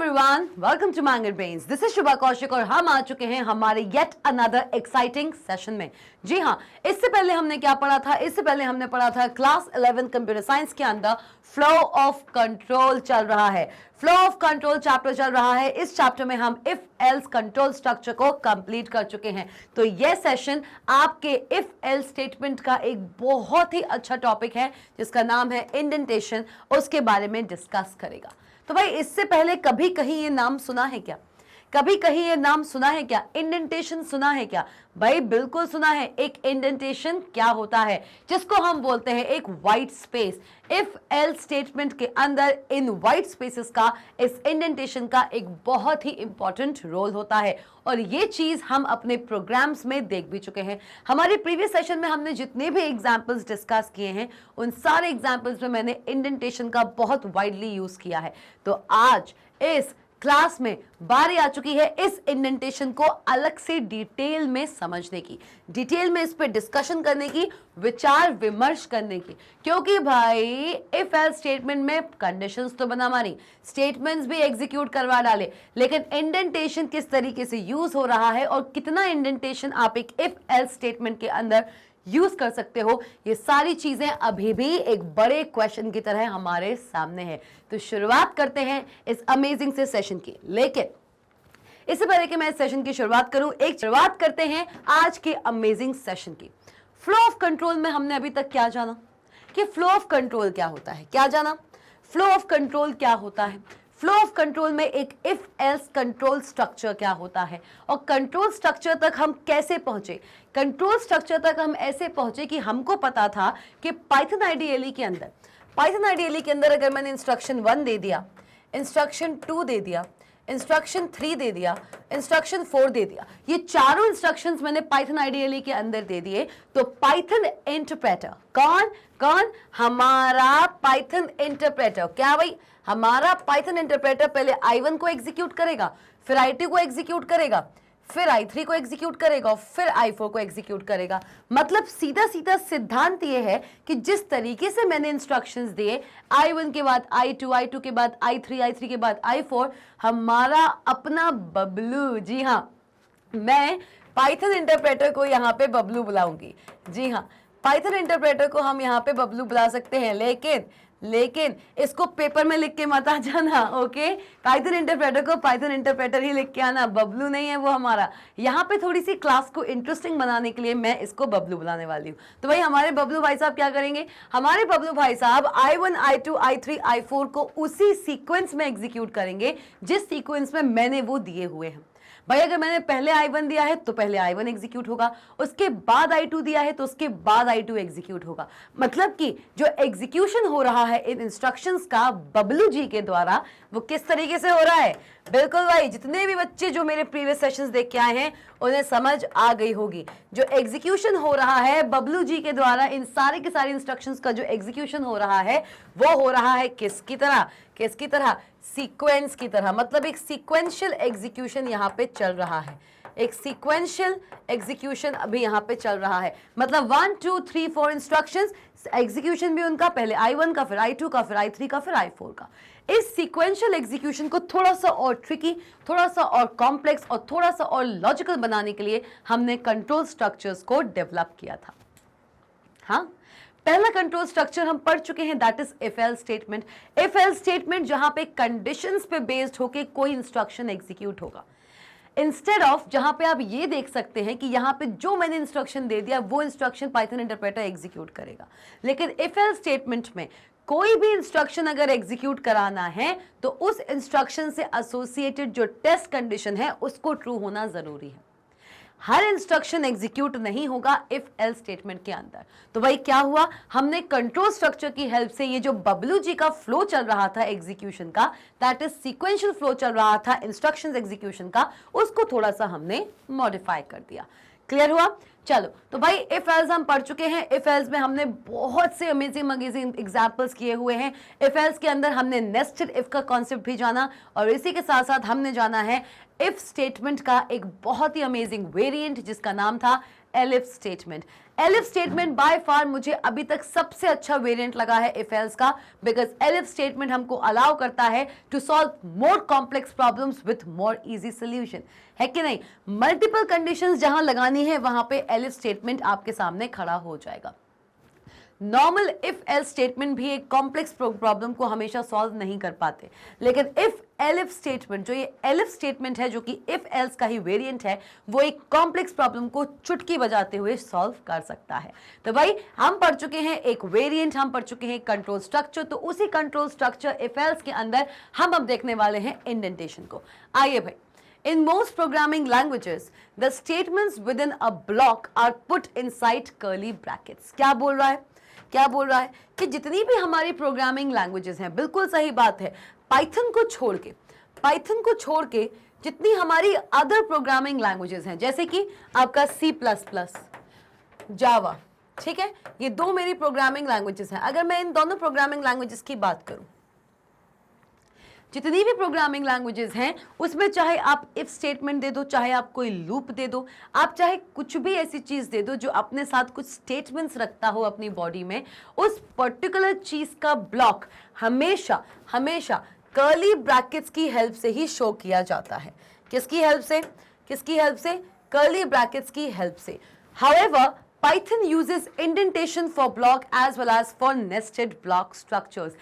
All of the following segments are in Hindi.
Everyone, welcome to Magnet Brains. This is Shubha Kaushik और हम आ चुके हैं हमारे येट अनदर एक्साइटिंग सेशन में। जी हाँ, इससे पहले हमने क्या पढ़ा था? इससे पहले हमने पढ़ा था क्लास 11 कंप्यूटर साइंस के अंदर फ्लो ऑफ कंट्रोल चल रहा है। फ्लो ऑफ कंट्रोल चैप्टर चल रहा है। इस चैप्टर में हम इफ एल्स कंट्रोल स्ट्रक्चर को कंप्लीट कर चुके हैं। तो यह सेशन आपके इफ एल्स स्टेटमेंट का एक बहुत ही अच्छा टॉपिक है जिसका नाम है इंडेंटेशन, उसके बारे में डिस्कस करेगा। तो भाई, इससे पहले कभी कहीं ये नाम सुना है क्या? कभी कहीं ये नाम सुना है क्या? इंडेंटेशन सुना है क्या? भाई बिल्कुल सुना है। एक इंडेंटेशन क्या होता है? जिसको हम बोलते हैं एक white space. If else statement के अंदर इन व्हाइट स्पेसेस का, इस इंडेंटेशन का एक बहुत ही इंपॉर्टेंट रोल होता है और ये चीज हम अपने प्रोग्राम्स में देख भी चुके हैं। हमारे प्रीवियस सेशन में हमने जितने भी एग्जाम्पल्स डिस्कस किए हैं उन सारे एग्जाम्पल्स में मैंने इंडेंटेशन का बहुत वाइडली यूज किया है। तो आज इस क्लास में बारी आ चुकी है इस इंडेंटेशन को अलग से डिटेल में समझने की, डिटेल में इस पे डिस्कशन करने की, विचार विमर्श करने की। क्योंकि भाई इफ एल्स स्टेटमेंट में कंडीशंस तो बना मारी, स्टेटमेंट्स भी एग्जीक्यूट करवा डाले, लेकिन इंडेंटेशन किस तरीके से यूज हो रहा है और कितना इंडेंटेशन आप एक इफ एल्स स्टेटमेंट के अंदर यूज कर सकते हो, ये सारी चीजें अभी भी एक बड़े क्वेश्चन की तरह हमारे सामने है। तो शुरुआत करते हैं इस अमेजिंग से सेशन की। लेकिन इससे पहले कि मैं इस सेशन की शुरुआत करूं, एक शुरुआत करते हैं आज के अमेजिंग सेशन की। फ्लो ऑफ कंट्रोल में हमने अभी तक क्या जाना कि फ्लो ऑफ कंट्रोल क्या होता है? क्या जाना? फ्लो ऑफ कंट्रोल क्या होता है? फ्लो ऑफ कंट्रोल में एक इफ एल्स कंट्रोल स्ट्रक्चर क्या होता है और कंट्रोल स्ट्रक्चर तक हम कैसे पहुंचे? कंट्रोल स्ट्रक्चर तक हम ऐसे पहुंचे कि हमको पता था कि पाइथन आईडीएलई के अंदर अगर मैंने इंस्ट्रक्शन 1 दे दिया, इंस्ट्रक्शन 2 दे दिया, इंस्ट्रक्शन 3 दे दिया, इंस्ट्रक्शन 4 दे दिया, ये चारों इंस्ट्रक्शंस मैंने पाइथन आईडीएलई के अंदर दे दिए, तो पाइथन इंटरप्रेटर कौन? हमारा पाइथन इंटरप्रेटर। क्या भाई? हमारा पाइथन इंटरप्रेटर पहले i1 को एग्जीक्यूट करेगा, फिर i2 को एग्जीक्यूट करेगा, फिर i3 को एग्जीक्यूट करेगा और फिर i4 को एग्जीक्यूट करेगा। मतलब सीधा सीधा सिद्धांत ये है कि जिस तरीके से मैंने इंस्ट्रक्शंस दिए, i1 के बाद i2, i2 के बाद i3, i3 के बाद i4, हमारा अपना बबलू, जी हाँ, मैं पाइथन इंटरप्रेटर को यहाँ पे बबलू बुलाऊंगी। जी हाँ, पाइथन इंटरप्रेटर को हम यहाँ पे बबलू बुला सकते हैं, लेकिन इसको पेपर में लिख के मत आ जाना, ओके? पाइथन इंटरप्रेटर को पाइथन इंटरप्रेटर ही लिख के आना, बबलू नहीं है वो हमारा। यहाँ पे थोड़ी सी क्लास को इंटरेस्टिंग बनाने के लिए मैं इसको बबलू बुलाने वाली हूँ। तो भाई हमारे बबलू भाई साहब क्या करेंगे? हमारे बबलू भाई साहब i1, i2, i3, i4 को उसी सीक्वेंस में एग्जीक्यूट करेंगे जिस सीक्वेंस में मैंने वो दिए हुए हैं। भाई अगर मैंने पहले i1 दिया है तो पहले i1 एग्जीक्यूट होगा, उसके बाद i2 दिया है तो उसके बाद i2 एग्जीक्यूट होगा। मतलब कि जो एग्जीक्यूशन हो रहा है इन इंस्ट्रक्शंस का बबलू जी के द्वारा, वो किस तरीके से हो रहा है? बिल्कुल भाई, जितने भी बच्चे जो मेरे प्रीवियस सेशंस देख के आए हैं उन्हें समझ आ गई होगी। जो एग्जीक्यूशन हो रहा है बबलू जी के द्वारा, इन सारे के सारे इंस्ट्रक्शंस का जो एग्जीक्यूशन हो रहा है वो हो रहा है किसकी तरह? सीक्वेंस की तरह। मतलब एक सीक्वेंशियल एग्जीक्यूशन यहाँ पे चल रहा है, एक सीक्वेंशियल एग्जीक्यूशन अभी यहाँ पे चल रहा है। मतलब 1 2 3 4 इंस्ट्रक्शंस, एग्जीक्यूशन भी उनका पहले i1 का, फिर i2 का, फिर i3 का, फिर i4 का। इस सीक्वेंशियल एग्जीक्यूशन को थोड़ा सा और ट्रिकी, थोड़ा सा और कॉम्प्लेक्स और थोड़ा सा और लॉजिकल बनाने के लिए हमने कंट्रोल स्ट्रक्चर्स को डेवलप किया था। हाँ, पहला कंट्रोल स्ट्रक्चर हम पढ़ चुके हैं, that is if else statement. If else statement जहां पे कंडीशंस पे बेस्ड होके कोई इंस्ट्रक्शन एग्जीक्यूट होगा, इंस्टेड ऑफ जहां पे आप ये देख सकते हैं कि यहां पे जो मैंने इंस्ट्रक्शन दे दिया वो इंस्ट्रक्शन पाइथन इंटरप्रेटर एग्जीक्यूट करेगा। लेकिन इफ एल्स स्टेटमेंट में कोई भी इंस्ट्रक्शन अगर एग्जीक्यूट कराना है तो उस इंस्ट्रक्शन से एसोसिएटेड जो टेस्ट कंडीशन है उसको ट्रू होना जरूरी है। हर इंस्ट्रक्शन एग्जीक्यूट नहीं होगा इफ एल्स स्टेटमेंट के अंदर। तो भाई क्या हुआ? हमने कंट्रोल स्ट्रक्चर की हेल्प से ये जो बबलू जी का फ्लो चल रहा था एग्जीक्यूशन का, दैट इज सीक्वेंशियल फ्लो चल रहा था इंस्ट्रक्शंस एग्जीक्यूशन का, उसको थोड़ा सा हमने मॉडिफाई कर दिया। क्लियर हुआ? चलो, तो भाई इफ एल्स हम पढ़ चुके हैं। इफ एल्स में हमने बहुत से अमेजिंग एग्जांपल्स किए हुए हैं। इफ एल्स के अंदर हमने नेस्टेड इफ का कॉन्सेप्ट भी जाना और इसी के साथ साथ हमने जाना है इफ स्टेटमेंट का एक बहुत ही अमेजिंग वेरिएंट जिसका नाम था elif statement. Elif statement by far मुझे अभी तक सबसे अच्छा वेरिएंट लगा है इफ एल्स का, बिकॉज एलिफ स्टेटमेंट हमको अलाउ करता है to solve more complex problems with more easy solution, है कि नहीं। मल्टीपल कंडीशंस जहां लगानी है वहां पे एलिफ स्टेटमेंट आपके सामने खड़ा हो जाएगा। नॉर्मल इफ एल्स स्टेटमेंट भी एक कॉम्प्लेक्स प्रॉब्लम को हमेशा सॉल्व नहीं कर पाते, लेकिन इफ एलिफ स्टेटमेंट, जो ये एलिफ स्टेटमेंट है जो कि इफ एल्स का ही वेरिएंट है, वो एक कॉम्प्लेक्स प्रॉब्लम को चुटकी बजाते हुए सॉल्व कर सकता है। तो भाई हम पढ़ चुके हैं एक वेरिएंट, हम पढ़ चुके हैं कंट्रोल स्ट्रक्चर, तो उसी कंट्रोल स्ट्रक्चर इफ एल्स के अंदर हम अब देखने वाले हैं इंडेंटेशन को। आइए भाई, in most programming languages the statements within a block are put inside curly brackets। क्या बोल रहा है, क्या बोल रहा है कि जितनी भी हमारी प्रोग्रामिंग लैंग्वेजेस हैं, बिल्कुल सही बात है, पाइथन को छोड़ के, पाइथन को छोड़ के जितनी हमारी अदर प्रोग्रामिंग लैंग्वेजेस हैं, जैसे कि आपका C++, जावा, ठीक है, ये दो मेरी प्रोग्रामिंग लैंग्वेजेस हैं। अगर मैं इन दोनों प्रोग्रामिंग लैंग्वेजेस की बात करूं, जितनी भी प्रोग्रामिंग लैंग्वेजेस हैं उसमें चाहे आप इफ स्टेटमेंट दे दो, चाहे आप कोई लूप दे दो, आप चाहे कुछ भी ऐसी चीज दे दो जो अपने साथ कुछ स्टेटमेंट्स रखता हो अपनी बॉडी में, उस पर्टिकुलर चीज का ब्लॉक हमेशा हमेशा कर्ली ब्रैकेट्स की हेल्प से ही शो किया जाता है। किसकी हेल्प से, किसकी हेल्प से, कर्ली ब्रैकेट्स की हेल्प से। However, Python uses indentation for block as well as for nested block structures.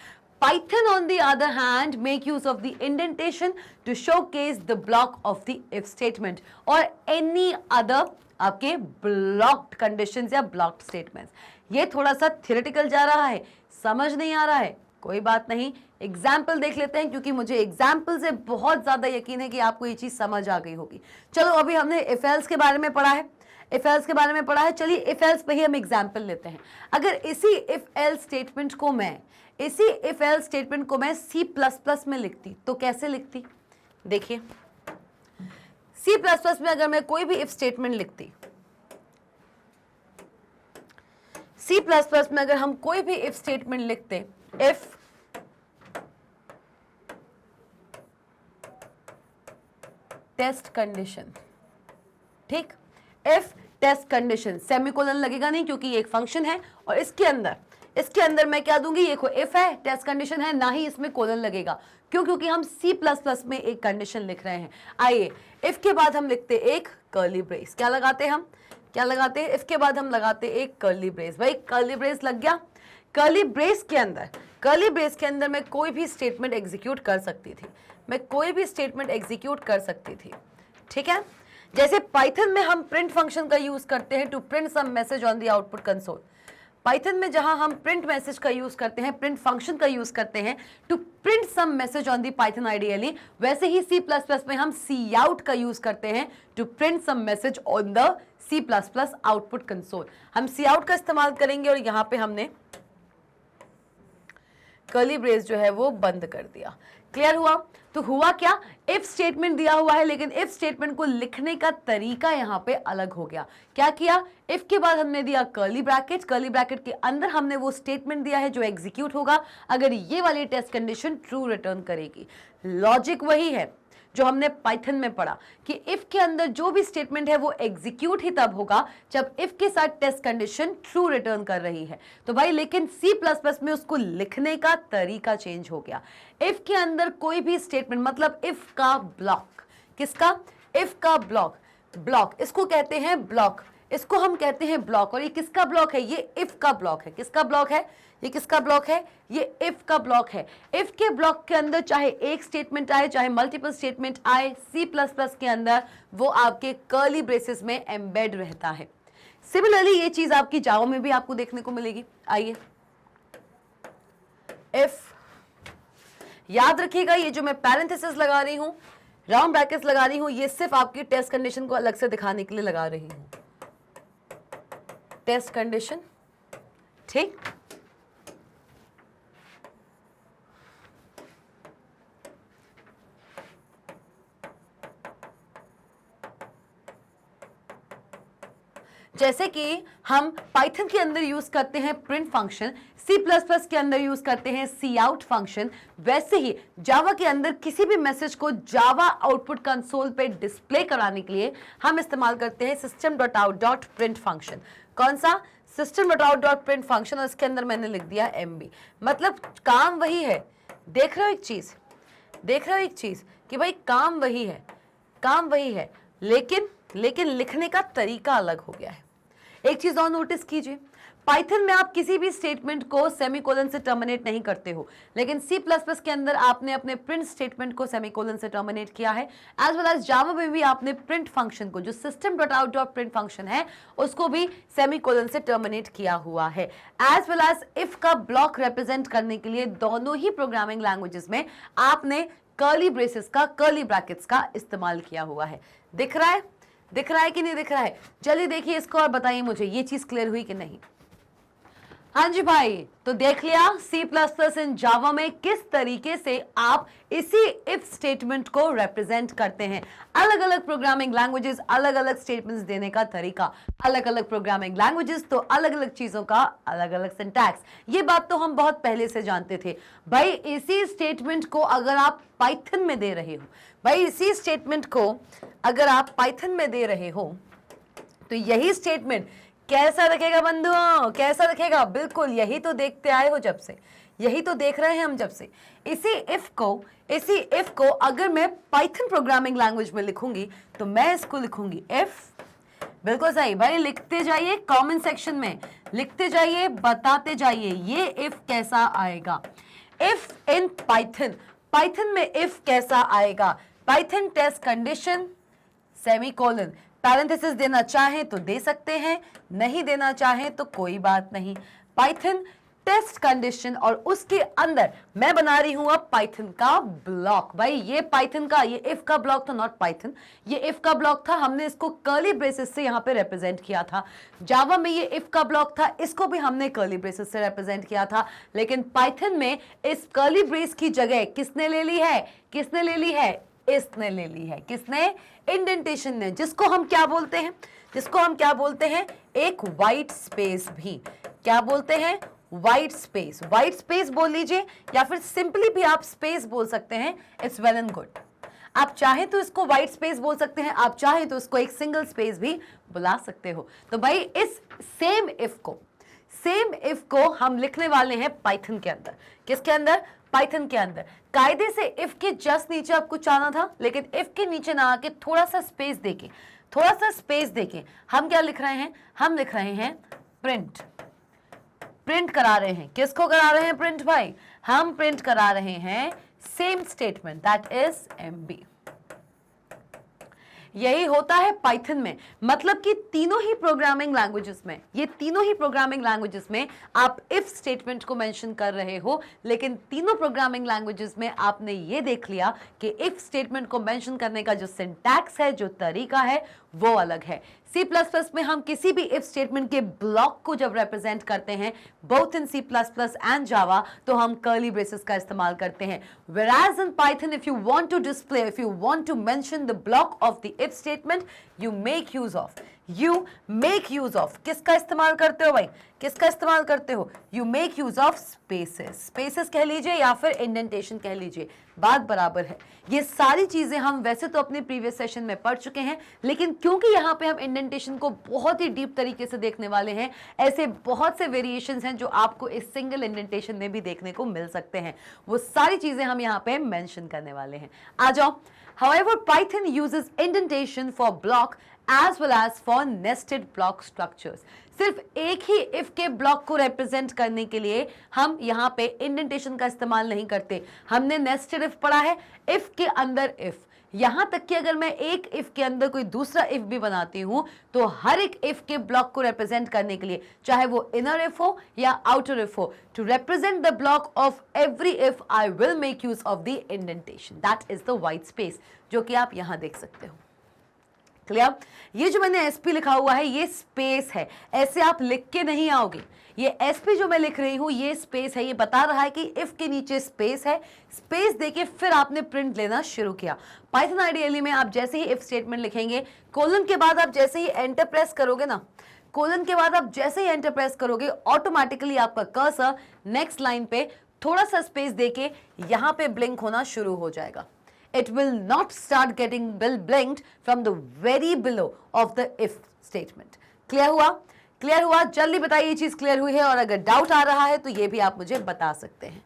Python on the other hand make use of the indentation to showcase the block of the if statement or any other आपके blocked conditions या blocked statements। ये थोड़ा सा theoretical जा रहा है, समझ नहीं आ रहा है, कोई बात नहीं, एग्जाम्पल देख लेते हैं, क्योंकि मुझे एग्जाम्पल से बहुत ज्यादा यकीन है कि आपको ये चीज समझ आ गई होगी। चलो अभी हमने इफ एल्स के बारे में पढ़ा है, इफ एल्स के बारे में पढ़ा है, चलिए इफ एल्स पे ही हम एग्जाम्पल लेते हैं। अगर इसी इफ एल्स स्टेटमेंट को मैं, इसी इफ एल्स स्टेटमेंट को मैं C++ में लिखती तो कैसे लिखती, देखिए C++ में अगर मैं कोई भी इफ स्टेटमेंट लिखती, C++ में अगर हम कोई भी इफ स्टेटमेंट लिखते, इफ टेस्ट कंडीशन, ठीक, इफ टेस्ट कंडीशन, सेमीकोलन लगेगा नहीं क्योंकि ये एक फंक्शन है, और इसके अंदर मैं क्या दूंगी, ये इफ है, टेस्ट कंडीशन है, ना ही इसमें कोलन लगेगा। क्यों, क्योंकि हम C++ में एक कंडीशन लिख रहे हैं। आइए, इफ के बाद हम लिखते एक कर्ली ब्रेस, क्या लगाते हैं हम, क्या लगाते हैं, इफ के बाद हम लगाते एक कर्ली ब्रेस। भाई कर्ली ब्रेस लग गया, कर्ली ब्रेस के अंदर, कर्ली ब्रेस के अंदर मैं कोई भी स्टेटमेंट एग्जीक्यूट कर सकती थी, मैं कोई भी स्टेटमेंट एग्जीक्यूट कर सकती थी, ठीक है। जैसे पाइथन में हम प्रिंट फंक्शन का यूज करते हैं to print some message on the output console, Python में जहां हम प्रिंट मैसेज का यूज करते हैं, प्रिंट फंक्शन का यूज करते हैं to print some message on the Python ideally, वैसे ही C++ में हम cout का यूज करते हैं to print some message on the C++ output console. हम cout का इस्तेमाल करेंगे और यहां पे हमने कर्ली ब्रेस जो है वो बंद कर दिया। क्लियर हुआ? तो हुआ क्या, इफ स्टेटमेंट दिया हुआ है, लेकिन इफ स्टेटमेंट को लिखने का तरीका यहां पे अलग हो गया। क्या किया, इफ के बाद हमने दिया कर्ली ब्रैकेट, कर्ली ब्रैकेट के अंदर हमने वो स्टेटमेंट दिया है जो एग्जीक्यूट होगा अगर ये वाली टेस्ट कंडीशन ट्रू रिटर्न करेगी। लॉजिक वही है जो हमने पाइथन में पढ़ा कि इफ के अंदर जो भी स्टेटमेंट है वो एग्जीक्यूट ही तब होगा जब इफ के साथ टेस्ट कंडीशन ट्रू रिटर्न कर रही है। तो भाई लेकिन C++ में उसको लिखने का तरीका चेंज हो गया। इफ के अंदर कोई भी स्टेटमेंट, मतलब इफ का ब्लॉक, किसका, इफ का ब्लॉक, ब्लॉक इसको कहते हैं ब्लॉक, इसको हम कहते हैं ब्लॉक। और ये किसका ब्लॉक है, ये इफ का ब्लॉक है। किसका ब्लॉक है, ये किसका ब्लॉक है, ये इफ का ब्लॉक है। इफ के ब्लॉक के अंदर चाहे एक स्टेटमेंट आए चाहे मल्टीपल स्टेटमेंट आए, C++ के अंदर वो आपके कर्ली ब्रेसेस में एम्बेड रहता है। सिमिलरली ये चीज आपकी जावा में भी आपको देखने को मिलेगी। आइए, इफ, याद रखिएगा ये जो मैं पैरेंथेसिस लगा रही हूं, राउंड ब्रैकेट्स लगा रही हूं, ये सिर्फ आपकी टेस्ट कंडीशन को अलग से दिखाने के लिए लगा रही हूं। टेस्ट कंडीशन, ठीक, जैसे कि हम पाइथन के अंदर यूज करते हैं प्रिंट फंक्शन, C++ के अंदर यूज करते हैं काउट फंक्शन, वैसे ही जावा के अंदर किसी भी मैसेज को जावा आउटपुट कंसोल पे डिस्प्ले कराने के लिए हम इस्तेमाल करते हैं system.out.print फंक्शन। कौन सा? system.out.print फंक्शन, और इसके अंदर मैंने लिख दिया MB। मतलब काम वही है। देख रहे हो एक चीज, देख रहे हो एक चीज कि भाई काम वही है, काम वही है, लेकिन लिखने का तरीका अलग हो गया है। एक चीज और नोटिस कीजिए, पाइथन में आप किसी भी स्टेटमेंट को सेमीकोलन से टर्मिनेट नहीं करते हो, लेकिन C++ के अंदर आपने अपने प्रिंट स्टेटमेंट को सेमीकोलन से टर्मिनेट किया है। एज वेल एज जावा में भी आपने प्रिंट फंक्शन को, जो system.out.print फंक्शन है, उसको भी सेमीकोलन से टर्मिनेट किया हुआ है। एज वेल एज इफ का ब्लॉक रिप्रेजेंट करने के लिए दोनों ही प्रोग्रामिंग लैंग्वेजेस में आपने कर्ली ब्रेसेस का, कर्ली ब्रैकेट्स का इस्तेमाल किया हुआ है। दिख रहा है? दिख रहा है कि नहीं दिख रहा है? चलिए देखिए इसको और बताइए मुझे, ये चीज क्लियर हुई कि नहीं? हाँ जी भाई, तो देख लिया C++ इन जावा में किस तरीके से आप इसी इफ स्टेटमेंट को रिप्रेजेंट करते हैं। अलग अलग प्रोग्रामिंग लैंग्वेजेस, अलग अलग स्टेटमेंट्स देने का तरीका, अलग अलग प्रोग्रामिंग लैंग्वेजेस तो अलग अलग चीजों का अलग अलग सिंटैक्स। ये बात तो हम बहुत पहले से जानते थे भाई। इसी स्टेटमेंट को अगर आप पाइथन में दे रहे हो, भाई इसी स्टेटमेंट को अगर आप पाइथन में दे रहे हो, तो यही स्टेटमेंट कैसा रखेगा बंधुओं? कैसा रखेगा? बिल्कुल यही तो देखते आए हो जब से, यही तो देख रहे हैं हम जब से। इसी इफ को अगर मैं पाइथन प्रोग्रामिंग लैंग्वेज में लिखूंगी तो मैं इसको लिखूंगी इफ। बिल्कुल सही भाई, लिखते जाइए कमेंट सेक्शन में, लिखते जाइए, बताते जाइए ये इफ कैसा आएगा। इफ इन पाइथन, पाइथन में इफ कैसा आएगा? Python test condition semicolon, parenthesis देना चाहें तो दे सकते हैं, नहीं देना चाहें तो कोई बात नहीं। पाइथन टेस्ट कंडीशन, और उसके अंदर मैं बना रही हूं अब पाइथन का ब्लॉक। भाई ये पाइथन का, ये इफ का ब्लॉक था, नॉट पाइथन, ये इफ का ब्लॉक था। हमने इसको कर्ली ब्रेसेस से यहां पे रिप्रेजेंट किया था। जावा में ये इफ का ब्लॉक था, इसको भी हमने कर्ली ब्रेसेस से रिप्रेजेंट किया था। लेकिन पाइथन में इस कर्ली ब्रेस की जगह किसने ले ली है? किसने ले ली है? इसने ले ली है। किसने? इंडेंटेशन ने, जिसको हम क्या बोलते हैं? जिसको हम क्या बोलते हैं? एक वाइट स्पेस भी। क्या बोलते हैं? White space. वाइट स्पेस बोल लीजिए, या फिर सिंपली भी आप स्पेस बोल सकते हैं। It's well and good. आप चाहें तो इसको वाइट स्पेस बोल सकते हैं, आप चाहें तो इसको एक सिंगल स्पेस भी बुला सकते हो। तो भाई इस सेम इफ को हम लिखने वाले हैं पाइथन के अंदर। किसके अंदर? पाइथन के अंदर। कायदे से इफ के जस्ट नीचे आपको चाहना था, लेकिन इफ के नीचे ना आके थोड़ा सा स्पेस देके, थोड़ा सा स्पेस देके हम क्या लिख रहे हैं? हम लिख रहे हैं प्रिंट। प्रिंट करा रहे हैं, किसको करा रहे हैं प्रिंट भाई? हम प्रिंट करा रहे हैं same statement, that is MB। यही होता है पाइथन में। मतलब कि तीनों ही प्रोग्रामिंग लैंग्वेजेस में, ये तीनों ही प्रोग्रामिंग लैंग्वेजेस में आप इफ स्टेटमेंट को मेंशन कर रहे हो, लेकिन तीनों प्रोग्रामिंग लैंग्वेजेस में आपने ये देख लिया कि इफ स्टेटमेंट को मेंशन करने का जो सिंटैक्स है, जो तरीका है, वो अलग है। C++ में हम किसी भी इफ स्टेटमेंट के ब्लॉक को जब रिप्रेजेंट करते हैं, बोथ इन C++ एंड जावा, तो हम कर्ली ब्रेसेस का इस्तेमाल करते हैं। Whereas in Python, if you want to display, if you want to mention the block of the if statement, you make use of किसका इस्तेमाल करते हो भाई? किसका इस्तेमाल करते हो? You make use of spaces कह लीजिए या फिर इंडेंटेशन कह लीजिए, बात बराबर है। ये सारी चीजें हम वैसे तो अपने प्रीवियस सेशन में पढ़ चुके हैं, लेकिन क्योंकि यहाँ पे हम इंडेंटेशन को बहुत ही डीप तरीके से देखने वाले हैं, ऐसे बहुत से वेरिएशंस हैं जो आपको इस सिंगल इंडेंटेशन में भी देखने को मिल सकते हैं। वो सारी चीजें हम यहाँ पे मेंशन करने वाले हैं। आ जाओ। However, Python uses indentation for block as well as for nested block structures. सिर्फ एक ही if के ब्लॉक को रिप्रेजेंट करने के लिए हम यहाँ पे इंडेंटेशन का इस्तेमाल नहीं करते। हमने नेस्टेड इफ पढ़ा है, इफ के अंदर इफ, यहां तक कि अगर मैं एक इफ के अंदर कोई दूसरा इफ भी बनाती हूं, तो हर एक इफ के ब्लॉक को रिप्रेजेंट करने के लिए, चाहे वो इनर इफ हो या आउटर इफ हो, to represent the block of every if I will make use of the indentation, that is the white space, जो कि आप यहां देख सकते हो। क्लियर? ये जो मैंने एसपी लिखा हुआ है, ये स्पेस है, ऐसे आप लिख के नहीं आओगे। ये एसपी जो मैं लिख रही हूं, ये स्पेस है, ये बता रहा है कि इफ के नीचे स्पेस है, स्पेस देके फिर आपने प्रिंट लेना शुरू किया। पाइथन आइडियली में आप जैसे ही इफ स्टेटमेंट लिखेंगे, कोलन के बाद आप जैसे ही एंटर प्रेस करोगे ना, कोलन के बाद आप जैसे ही एंटर प्रेस करोगे ऑटोमेटिकली आपका कर्सर नेक्स्ट लाइन पे थोड़ा सा स्पेस देके यहां पे ब्लिंक होना शुरू हो जाएगा. It will not start getting blinked from the very below of the if statement. Clear हुआ? क्लियर हुआ? जल्दी बताइए ये चीज क्लियर हुई है, और अगर डाउट आ रहा है तो ये भी आप मुझे बता सकते हैं.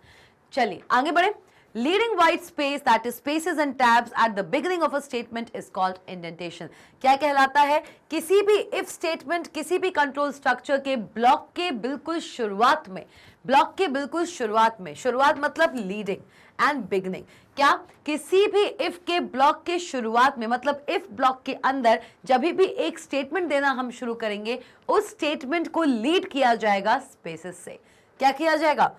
चलिए आगे बढ़े. Leading white space, that is spaces and tabs at the beginning of a statement, is called indentation. क्या कहलाता है? किसी भी if statement, किसी भी कंट्रोल स्ट्रक्चर के ब्लॉक के बिल्कुल शुरुआत में, ब्लॉक के बिल्कुल शुरुआत में, शुरुआत मतलब लीडिंग एंड बिगनिंग. क्या? किसी भी if के ब्लॉक के शुरुआत में, मतलब if ब्लॉक के अंदर जब भी एक स्टेटमेंट देना हम शुरू करेंगे, उस स्टेटमेंट को लीड किया जाएगा स्पेसेस से. क्या किया जाएगा?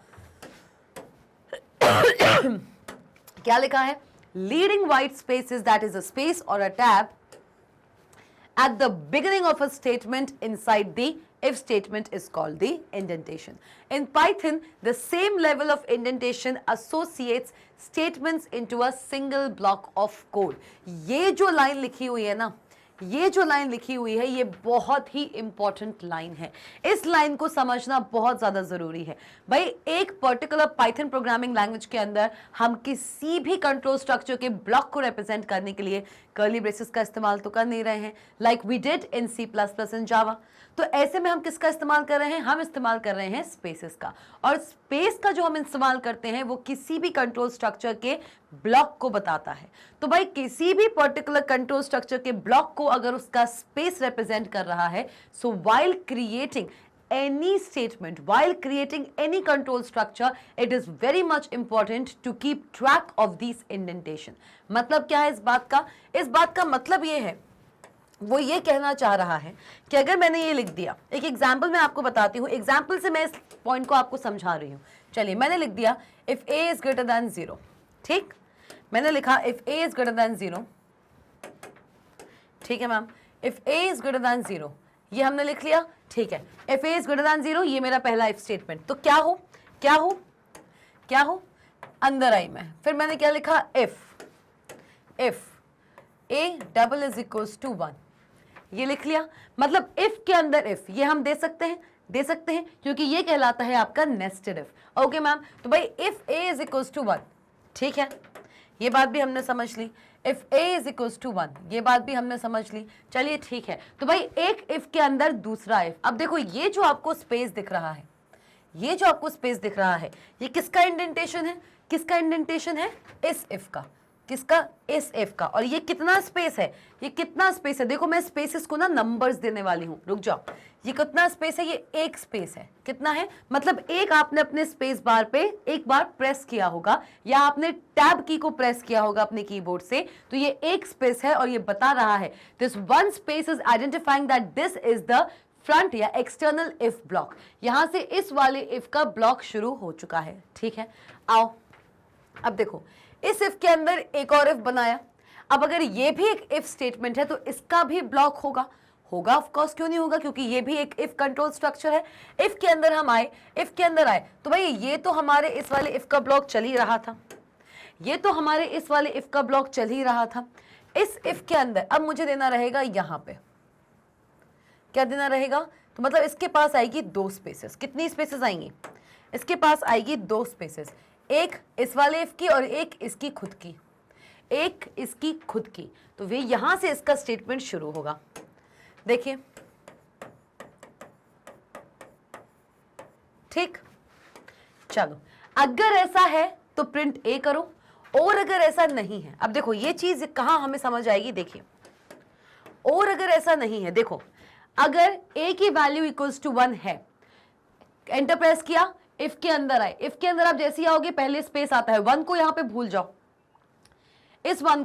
क्या लिखा है? Leading white spaces, that is a space और a tab at the beginning of a statement inside the if statement is called the indentation. In Python, the same level of indentation associates statements into a single block of code. ये जो लाइन लिखी हुई है ना, ये जो लाइन लिखी हुई है, ये बहुत ही इंपॉर्टेंट लाइन है. इस लाइन को समझना बहुत ज्यादा जरूरी है. भाई एक पर्टिकुलर पाइथन प्रोग्रामिंग लैंग्वेज के अंदर हम किसी भी कंट्रोल स्ट्रक्चर के ब्लॉक को रिप्रेजेंट करने के लिए कर्ली ब्रेसेस का इस्तेमाल तो कर नहीं रहे हैं, like we did in C++ in Java. तो ऐसे में हम किसका इस्तेमाल कर रहे हैं? हम इस्तेमाल कर रहे हैं स्पेसेस का. और स्पेस का जो हम इस्तेमाल करते हैं वो किसी भी कंट्रोल स्ट्रक्चर के ब्लॉक को बताता है. तो भाई किसी भी पर्टिकुलर कंट्रोल स्ट्रक्चर के ब्लॉक को अगर उसका स्पेस रिप्रेजेंट कर रहा है, सो while creating any statement, while creating any control structure, it is very much important to keep track of these indentation. मतलब क्या है इस बात का? इस बात का मतलब ये है, वो ये कहना चाह रहा है कि अगर मैंने ये लिख दिया, एक एग्जाम्पल मैं आपको बताती हूँ, एग्जाम्पल से मैं इस पॉइंट को आपको समझा रही हूँ. चलिए मैंने लिख दिया if a is greater then 0. ठीक, मैंने लिखा if a is greater then 0. ठीक है ma'am, if a is greater then 0 ये हमने लिख लिया. ठीक है, if a is greater then 0 ये मेरा पहला इफ स्टेटमेंट. तो क्या हो, क्या हो, क्या हो? अंदर आई मैं, फिर मैंने क्या लिखा? If a double is equals to 1, ये लिख लिया. मतलब इफ के अंदर इफ, ये हम दे सकते हैं, दे सकते हैं, क्योंकि ये कहलाता है आपका नेस्टेड इफ. ओके मैम, तो भाई if a is equals to 1, ठीक है, ये बात भी हमने समझ ली. If a is equals to 1, ये बात भी हमने समझ ली. चलिए ठीक है, तो भाई एक इफ के अंदर दूसरा इफ. अब देखो ये जो आपको स्पेस दिख रहा है, ये जो आपको स्पेस दिख रहा है, ये किसका इंडेंटेशन है? किसका इंडेंटेशन है? इस इफ का. किसका? इस इफ का. और ये कितना स्पेस है? ये कितना स्पेस है? देखो मैं स्पेसेस को ना नंबर्स देने वाली हूं, रुक जाओ. ये कितना स्पेस है? ये एक स्पेस है. कितना है? मतलब एक आपने अपने स्पेस बार पे एक बार प्रेस किया होगा, या आपने टैब की को प्रेस किया होगा अपने कीबोर्ड से, तो ये एक स्पेस है. और ये बता रहा है this one space is identifying that this is the front या एक्सटर्नल इफ ब्लॉक. यहां से इस वाले इफ का ब्लॉक शुरू हो चुका है. ठीक है, आओ अब देखो, इस इफ के अंदर एक और इफ बनाया. अब अगर ये भी एक इफ स्टेटमेंट है तो इसका भी ब्लॉक होगा. होगा ऑफ कोर्स, क्यों नहीं होगा, क्योंकि ये भी एक इफ कंट्रोल स्ट्रक्चर है. इफ के अंदर हम आए, इफ के अंदर आए तो भाई ये तो हमारे इस वाले इफ का ब्लॉक चल ही रहा था, ये तो हमारे इस वाले इफ का ब्लॉक चल ही रहा था. इस इफ के अंदर अब मुझे देना रहेगा यहां पे, क्या देना रहेगा? तो मतलब इसके पास आएगी दो स्पेसेस. कितनी स्पेसेस आएंगी? इसके पास आएगी दो स्पेसेस, एक इस वाले इफ की और एक इसकी खुद की, एक इसकी खुद की. तो वे यहां से इसका स्टेटमेंट शुरू होगा. देखिए, ठीक, चलो अगर ऐसा है तो प्रिंट ए करो, और अगर ऐसा नहीं है, अब देखो ये चीज कहां हमें समझ आएगी. देखिए, और अगर ऐसा नहीं है, देखो अगर a की वैल्यू इक्वल्स टू 1 है, एंटर प्रेस किया, इफ के अंदर आए. इफ के अंदर आप जैसे ही आओगे पहले स्पेस आता है, 1 को यहां पे भूल जाओ, इस 1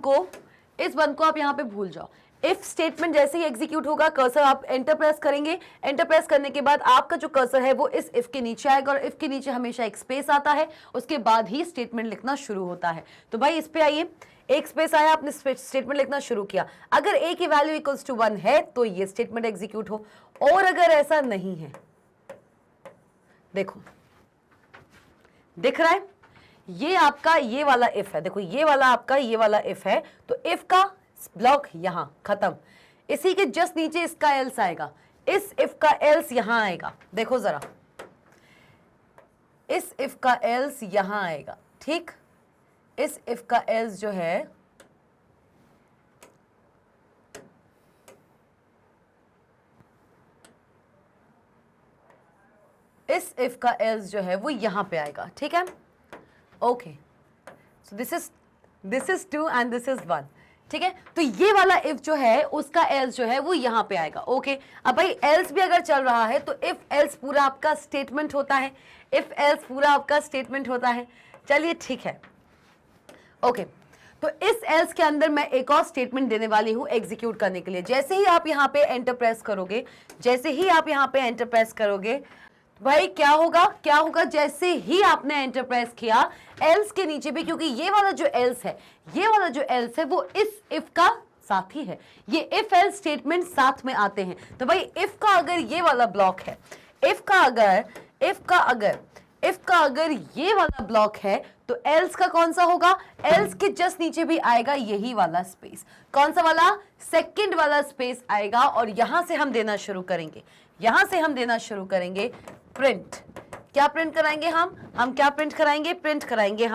को आप यहां पे भूल जाओ. इफ स्टेटमेंट जैसे ही एग्जीक्यूट होगा, कर्सर आप एंटर प्रेस करेंगे, एंटर प्रेस करने के बाद आपका जो कर्सर है वो इस इफ के नीचे आएगा, और इफ के नीचे हमेशा एक स्पेस आता है, उसके बाद ही स्टेटमेंट लिखना शुरू होता है. तो भाई इस पे आइए, एक स्पेस आया, आपने स्टेटमेंट लिखना शुरू किया. अगर a की वैल्यू इक्वल्स टू 1 है तो ये स्टेटमेंट एग्जीक्यूट हो, और अगर ऐसा नहीं है, देखो दिख रहा है, ये आपका ये वाला इफ है. देखो ये वाला आपका ये वाला इफ है, तो इफ का ब्लॉक यहां खत्म. इसी के जस्ट नीचे इसका एल्स आएगा. इस इफ का एल्स यहां आएगा, देखो जरा, इस इफ का एल्स यहां आएगा, ठीक। इस इफ का एल्स जो है इस इफ का एल्स जो है वो यहां पे आएगा, ठीक है। Okay, so this is 2 and this is 1, ठीक है। तो ये वाला इफ जो है उसका एल्स जो है वो यहां पे आएगा। ओके, अब भाई एल्स भी अगर चल रहा है तो इफ एल्स पूरा आपका स्टेटमेंट होता है, इफ एल्स पूरा आपका स्टेटमेंट होता है। चलिए ठीक है, ओके। तो इस एल्स के अंदर मैं एक और स्टेटमेंट देने वाली हूं एग्जीक्यूट करने के लिए। जैसे ही आप यहां पे एंटर प्रेस करोगे, जैसे ही आप यहां पे एंटर प्रेस करोगे, भाई क्या होगा, क्या होगा, जैसे ही आपने एंटर प्रेस किया एल्स के नीचे भी, क्योंकि ये वाला जो एल्स है, ये वाला जो एल्स है वो इस इफ का साथी है, ये इफ एल्स स्टेटमेंट साथ में आते हैं। तो भाई इफ का अगर ये वाला ब्लॉक है, इफ का अगर ये वाला ब्लॉक है तो एल्स का कौन सा होगा, एल्स के जस्ट नीचे भी आएगा यही वाला स्पेस। कौन सा वाला, सेकंड वाला स्पेस आएगा। और यहां से हम देना शुरू करेंगे, यहां से हम देना शुरू करेंगे प्रिंट। क्या प्रिंट कराएंगे हम क्या प्रिंट कराएंगे, प्रिंट कराएंगे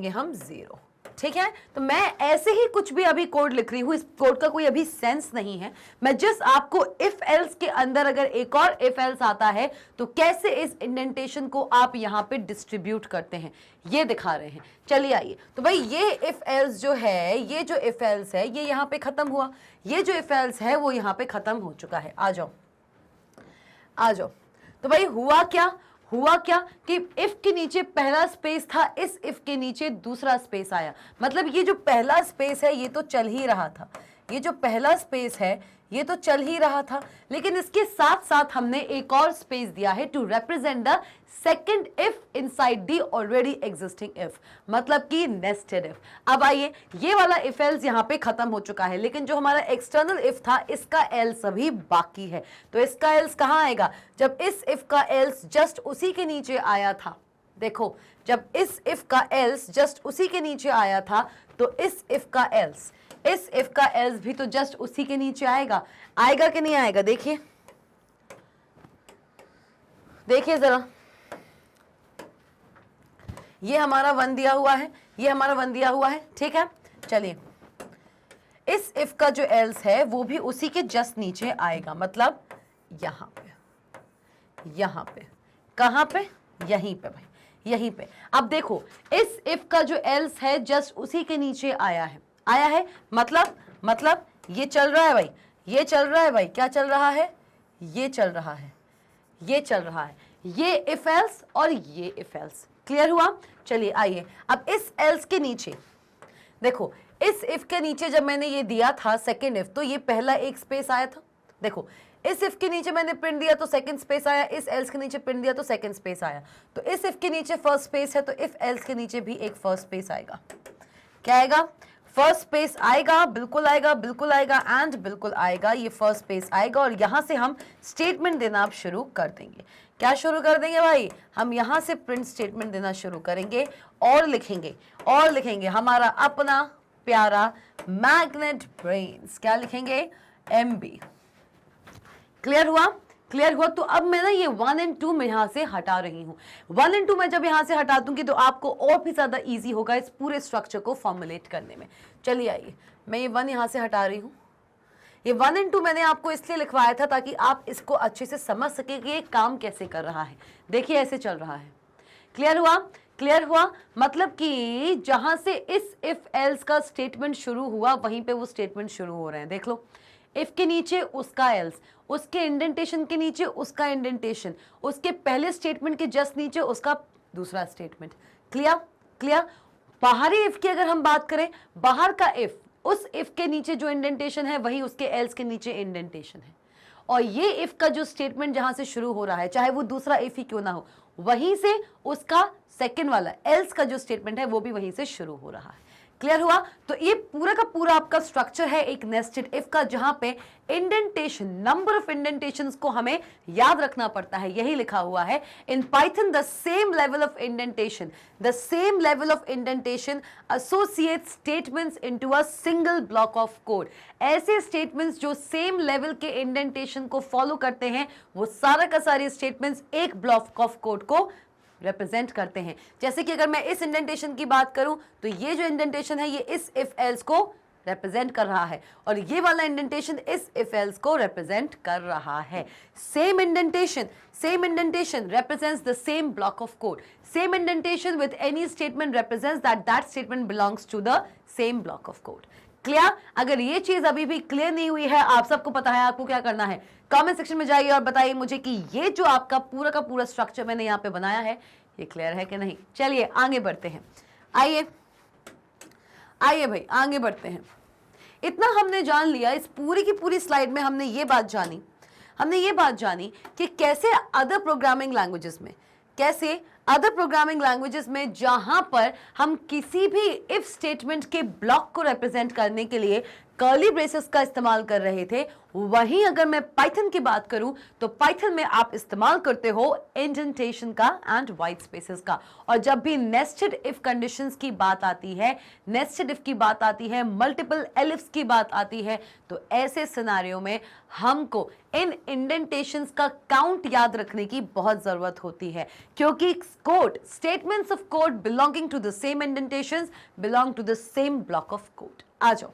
हम 0, ठीक है। तो मैं ऐसे ही कुछ भी अभी कोड लिख रही हूं, इस कोड का कोई अभी सेंस नहीं है, मैं जस्ट आपको इफ एल्स के अंदर अगर एक और इफ एल्स आता है तो कैसे इस इंडेंटेशन को आप यहां पे डिस्ट्रीब्यूट करते हैं ये दिखा रहे हैं। चलिए आइए, तो भाई ये इफ एल्स जो है, ये जो इफ एल्स है ये यहां पे खत्म हुआ, ये जो इफ एल्स है वो यहां पे खत्म हो चुका है। आ जाओ। तो भाई हुआ क्या कि इफ के नीचे पहला स्पेस था, इस इफ के नीचे दूसरा स्पेस आया। मतलब ये जो पहला स्पेस है ये तो चल ही रहा था, ये जो पहला स्पेस है ये तो चल ही रहा था, लेकिन इसके साथ साथ हमने एक और स्पेस दिया है to represent the second if inside the already existing if, मतलब कि नेस्टेड इफ। अब आइए, ये वाला इफ एल्स यहां पे खत्म हो चुका है, लेकिन जो हमारा एक्सटर्नल इफ था इसका एल्स अभी बाकी है। तो इसका एल्स कहां आएगा, जब इस इफ का एल्स जस्ट उसी के नीचे आया था। देखो, जब इस इफ का एल्स जस्ट उसी के नीचे आया था तो इस इफ का एल्स भी तो जस्ट उसी के नीचे आएगा कि नहीं आएगा। देखिए जरा, ये हमारा 1 दिया हुआ है, ये हमारा 1 दिया हुआ है, ठीक है। चलिए, इस इफ का जो एल्स है वो भी उसी के जस्ट नीचे आएगा, मतलब यहां पे कहां पे, यहीं पे भाई, यहीं पे। अब देखो, इस इफ का जो एल्स है जस्ट उसी के नीचे आया है, मतलब ये चल रहा है भाई, ये चल रहा है भाई, क्या चल रहा है, ये चल रहा है, ये इफ एल्स और ये इफ एल्स। क्लियर हुआ। चलिए आइए, अब इस एल्स के नीचे देखो, इस इफ के नीचे जब मैंने ये दिया था सेकंड इफ, तो ये पहला एक स्पेस आया था। देखो, इस इफ के नीचे मैंने प्रिंट दिया तो सेकंड स्पेस आया, इस एल्स के नीचे प्रिंट दिया तो सेकंड स्पेस आया। तो इस इफ के नीचे फर्स्ट स्पेस है तो इफ एल्स के नीचे भी एक फर्स्ट स्पेस आएगा। क्या आएगा, फर्स्ट स्पेस आएगा, बिल्कुल आएगा एंड बिल्कुल आएगा, ये फर्स्ट स्पेस आएगा। और यहां से हम स्टेटमेंट देना आप शुरू कर देंगे। क्या शुरू कर देंगे भाई, हम यहां से प्रिंट स्टेटमेंट देना शुरू करेंगे और लिखेंगे हमारा अपना प्यारा मैग्नेट ब्रेन्स। क्या लिखेंगे, MB। क्लियर हुआ। तो अब मैं ना ये 1 और 2 में यहां से हटा रही हूं। 1 और 2 मैं जब यहां से हटा दूंगी तो आपको और भी ज्यादा इजी होगा इस पूरे स्ट्रक्चर को फॉर्मुलेट करने में। चलिए आइए, मैं ये 1 यहां से हटा रही हूं। ये 1 और 2 मैंने आपको इसलिए लिखवाया था ताकि आप इसको अच्छे से समझ सके कि ये काम कैसे कर रहा है। देखिए ऐसे चल रहा है। क्लियर हुआ। मतलब कि जहां से इस इफ एल्स का स्टेटमेंट शुरू हुआ वहीं पे वो स्टेटमेंट शुरू हो रहे हैं। देख लो, इफ के नीचे उसका एल्स, उसके इंडेंटेशन के नीचे उसका इंडेंटेशन, उसके पहले स्टेटमेंट के जस्ट नीचे उसका दूसरा स्टेटमेंट। क्लियर। बाहरी इफ की अगर हम बात करें, बाहर का इफ, उस इफ के नीचे जो इंडेंटेशन है वही उसके एल्स के नीचे इंडेंटेशन है। और ये इफ का जो स्टेटमेंट जहां से शुरू हो रहा है, चाहे वो दूसरा इफ ही क्यों ना हो, वहीं से उसका सेकंड वाला एल्स का जो स्टेटमेंट है वो भी वहीं से शुरू हो रहा है। क्लियर हुआ? तो ये पूरा का पूरा आपका स्ट्रक्चर है एक नेस्टेड इफ का, जहां पे इंडेंटेशन, नंबर ऑफ इंडेंटेशंस को हमें याद रखना पड़ता है। यही लिखा हुआ है in Python, the same level of indentation, the same level of indentation associate statements into a single block of code. ऐसे स्टेटमेंट्स जो सेम लेवल के इंडेंटेशन को फॉलो करते हैं, वो सारा का सारे स्टेटमेंट्स एक ब्लॉक ऑफ कोड को रिप्रेजेंट करते हैं। जैसे कि अगर मैं इस इंडेंटेशन की बात करूं, तो ये जो इंडेंटेशन है ये इस इफ एल्स को रिप्रेजेंट कर रहा है, और ये वाला इंडेंटेशन इस इफ एल्स को रिप्रेजेंट कर रहा है। Same indentation represents the same block of code. Same indentation with any statement represents that that statement belongs to the same block of code. Clear? अगर ये चीज अभी भी क्लियर नहीं हुई है, आप सबको पता है आपको क्या करना है, कमेंट सेक्शन में जाइए और बताइए मुझे कि ये जो आपका पूरा का पूरा स्ट्रक्चर मैंने यहाँ पे बनाया है, ये क्लियर है कि नहीं। चलिए आगे बढ़ते हैं। आइए भाई आगे बढ़ते हैं। इतना हमने जान लिया, इस पूरी की पूरी स्लाइड में हमने ये बात जानी कि कैसे अदर प्रोग्रामिंग लैंग्वेजेस में जहां पर हम किसी भी इफ स्टेटमेंट के ब्लॉक को रिप्रेजेंट करने के लिए कर्ली ब्रेसेस का इस्तेमाल कर रहे थे, वहीं अगर मैं पाइथन की बात करूं तो पाइथन में आप इस्तेमाल करते हो इंडेंटेशन का एंड व्हाइट स्पेसेस का। और जब भी नेस्टेड इफ कंडीशंस की बात आती है, नेस्टेड इफ की बात आती है, मल्टीपल एलिफ्स की बात आती है, तो ऐसे सिनेरियो में हमको इन इंडेंटेशंस का काउंट याद रखने की बहुत जरूरत होती है, क्योंकि code, statements of code belonging to the same indentations belong to the same block of code. आ जाओ।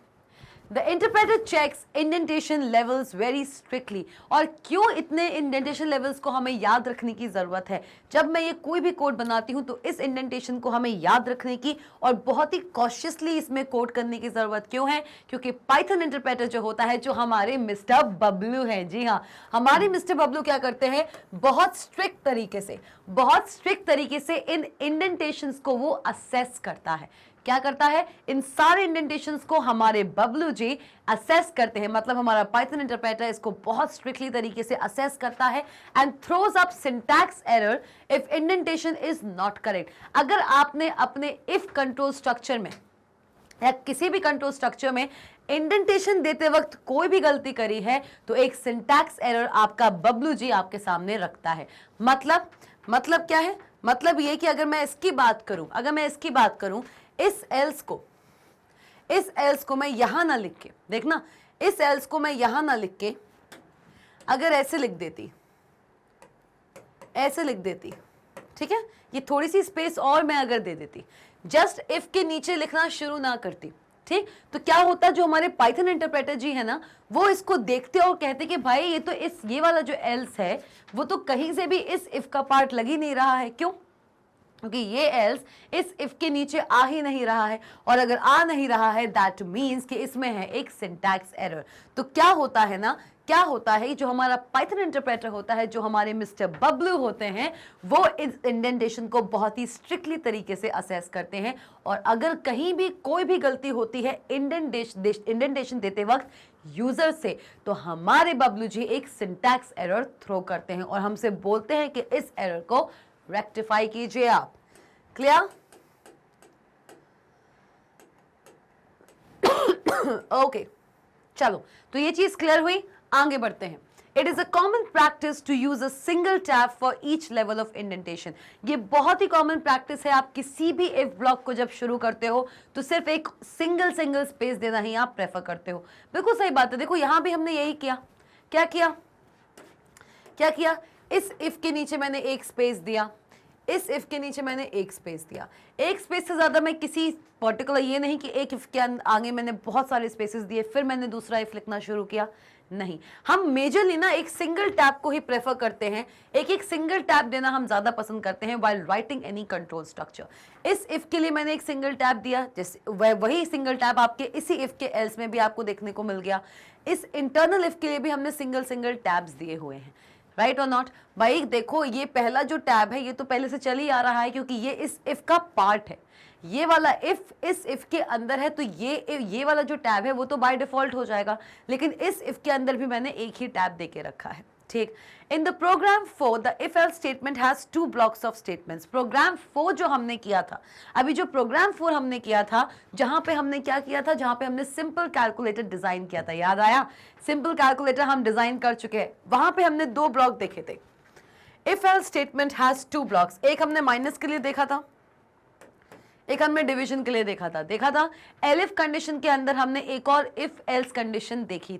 The interpreter checks indentation levels very strictly। और क्यों इतने इंडेंटेशन लेवल्स को हमें याद रखने की जरूरत है? जब मैं ये कोई भी कोड बनाती हूं तो इस इंडेंटेशन को हमें याद रखने की और बहुत ही कॉशियसली इसमें कोड करने की जरूरत क्यों है? क्योंकि पाइथन इंटरप्रेटर जो होता है, जो हमारे मिस्टर बबलू हैं, जी हाँ, हमारे मिस्टर बबलू क्या करते हैं, बहुत स्ट्रिक्ट तरीके से इन इंडेंटेशंस को वो असेस करता है। क्या करता है? इन सारे इंडेंटेशंस को हमारे बबलू जी असेस करते हैं, मतलब हमारा पाइथन इंटरप्रेटर इसको बहुत स्ट्रिक्टली तरीके से असेस करता है and throws up syntax error if indentation is not correct. अगर आपने अपने इफ कंट्रोल स्ट्रक्चर में या किसी भी कंट्रोल स्ट्रक्चर में इंडेंटेशन देते वक्त कोई भी गलती करी है, तो एक सिंटैक्स एरर आपका बबलू जी आपके सामने रखता है। मतलब क्या है? मतलब ये कि अगर मैं इसकी बात करूं, इस एल्स को मैं यहां ना लिख के, देखना, इस एल्स को मैं यहां ना लिख के अगर ऐसे लिख देती, ठीक है, ये थोड़ी सी स्पेस और मैं अगर दे देती, जस्ट इफ के नीचे लिखना शुरू ना करती, ठीक, तो क्या होता, जो हमारे पाइथन इंटरप्रेटर जी है ना, वो इसको देखते और कहते कि भाई ये वाला जो एल्स है वो तो कहीं से भी इस इफ का पार्ट लग ही नहीं रहा है। क्यों? क्योंकि ये एल्स इस इफ के नीचे आ ही नहीं रहा है, और अगर आ नहीं रहा है दैट मीन्स कि इसमें है एक सिंटैक्स एरर। तो क्या होता है जो हमारा पाइथन इंटरप्रेटर होता है, जो हमारे मिस्टर बबलू होते हैं, वो इस इंडेंटेशन को बहुत ही स्ट्रिक्टली तरीके से असेस करते हैं, और अगर कहीं भी कोई भी गलती होती है इंडेंटेशन देते वक्त यूजर से, तो हमारे बबलू जी एक सिंटैक्स एरर थ्रो करते हैं और हमसे बोलते हैं कि इस एरर को रेक्टिफाई कीजिए आप। क्लियर? ओके, चलो, तो ये चीज क्लियर हुई, आगे बढ़ते हैं। It is a common practice to use a single tab for each level of indentation. ये बहुत ही कॉमन प्रैक्टिस है, आप किसी भी इफ ब्लॉक को जब शुरू करते हो तो सिर्फ एक सिंगल स्पेस देना ही आप प्रेफर करते हो। बिल्कुल सही बात है। देखो यहां भी हमने यही किया। क्या किया? इस इफ के नीचे मैंने एक स्पेस दिया, इस इफ के नीचे मैंने एक स्पेस दिया। एक स्पेस से ज्यादा मैं किसी पर्टिकुलर, ये नहीं कि एक इफ के आगे मैंने बहुत सारे स्पेसेस दिए फिर मैंने दूसरा इफ लिखना शुरू किया, नहीं। हम मेजरली ना एक सिंगल टैब को ही प्रेफर करते हैं, एक सिंगल टैब देना हम ज्यादा पसंद करते हैं while writing any control structure. इस इफ के लिए मैंने एक सिंगल टैब दिया, जैसे वही सिंगल टैब आपके इसी इफ के एल्स में भी आपको देखने को मिल गया। इस इंटरनल इफ के लिए भी हमने सिंगल टैब्स दिए हुए हैं, राइट और नॉट? भाई देखो, ये पहला जो टैब है ये तो पहले से चल ही आ रहा है, क्योंकि ये इस इफ का पार्ट है। ये वाला इफ इस इफ के अंदर है, तो ये वाला जो टैब है वो तो बाय डिफॉल्ट हो जाएगा, लेकिन इस इफ के अंदर भी मैंने एक ही टैब देके रखा है। ठीक। In the program 4 the if else statement has 2 blocks of statements. Program 4 जो हमने किया था, अभी जो प्रोग्राम 4 हमने किया था, जहां पे हमने क्या किया था, जहां पे हमने सिंपल कैलकुलेटर डिजाइन किया था, याद आया? सिंपल कैलकुलेटर हम डिजाइन कर चुके हैं, वहां पे हमने 2 ब्लॉक देखे थे। If else statement has 2 blocks, एक हमने माइनस के लिए देखा था, एक हमने डिवीजन के लिए देखा था। एलिफ कंडीशन के अंदर हमने एक और इफ एल्स कंडीशन देखी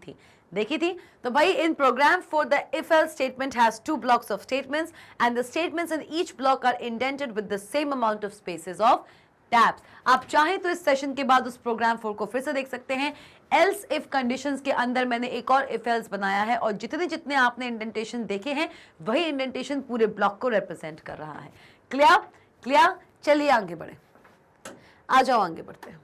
थी। तो भाई in program for the if else statement has 2 blocks of statements and the statements in each block are indented with the same amount of spaces of tabs. आप चाहें तो इस सेशन के बाद उस प्रोग्राम 4 को फिर से देख सकते हैं। एल्स इफ कंडीशंस के अंदर मैंने एक और इफ एल्स बनाया है और जितने आपने इंडेंटेशन देखे हैं वही इंडेंटेशन पूरे ब्लॉक को रिप्रेजेंट कर रहा है। क्लियर? चलिए आगे बढ़े, आ जाओ आगे बढ़ते हैं।